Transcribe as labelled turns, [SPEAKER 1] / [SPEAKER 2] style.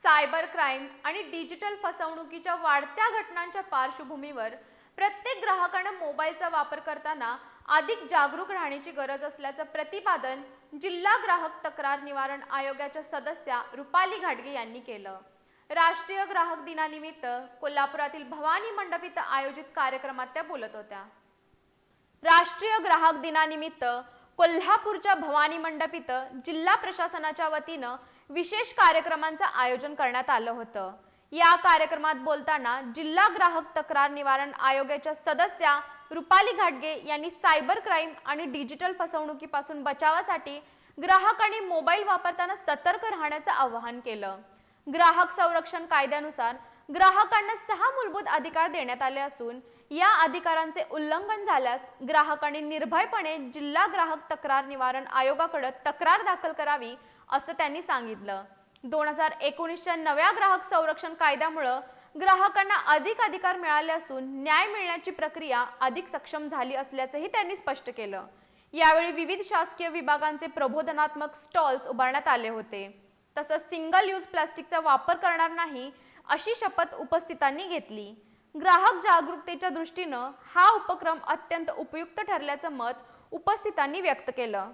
[SPEAKER 1] Cyber crime आणि digital फसवणुकीच्या वाढत्या घटनांच्या पार्श्वभूमीवर प्रत्येक ग्राहकाने मोबाईलचा वापर करताना अधिक जागरूक राहण्याची गरज असल्याचं प्रतिपादन जिल्हा ग्राहक तक्रार निवारण आयोगाच्या सदस्या रुपाली घाटगे यांनी केलं। राष्ट्रीय ग्राहक दिनानिमित्त कोल्हापुरातील भवानी मंडप इथं आयोजित कार्यक्रमात त्या बोलत होत्या। राष्ट्रीय ग्राहक दिनानिमित्त कोल्हापूरच्या भवानी मंडप इथं जिल्हा प्रशासनाच्या वतीनं विशेष कार्यक्रमांचं आयोजन करण्यात आलं होतं। या कार्यक्रमात बोलताना जिल्हा ग्राहक तक्रार निवारण आयोगाच्या सदस्या रुपाली घाटगे यांनी सायबर क्राईम आणि डिजिटल फसवणुकीपासून बचावासाठी ग्राहकांनी मोबाईल वापरताना सतर्क राहण्याचं आवाहन केलं। ग्राहक संरक्षण कायद्यानुसार ग्राहकांना 6 मूलभूत अधिकार देण्यात आले असून या अधिकारांचे उल्लंघन झाल्यास ग्राहकांनी निर्भयपणे जिल्हा ग्राहक तक्रार निवारण आयोगाकडे तक्रार दाखल करावी असं त्यांनी सांगितलं। 2019च्या नव्या ग्राहक संरक्षण कायद्यामुळे ग्राहकांना अधिक अधिकार मिळाले असून न्याय मिळण्याची प्रक्रिया अधिक सक्षम झाली असल्याचंही त्यांनी स्पष्ट केलं। यावेळी विविध शासकीय विभागांचे प्रबोधनात्मक स्टॉल्स उभारण्यात आले होते। तसंच सिंगल यूज प्लास्टिकचा वापर करणार नाही अशी शपथ उपस्थितांनी घेतली। ग्राहक जागरूकतेच्या दृष्टीने हा उपक्रम अत्यंत उपयुक्त ठरल्याचं मत उपस्थितांनी व्यक्त केलं।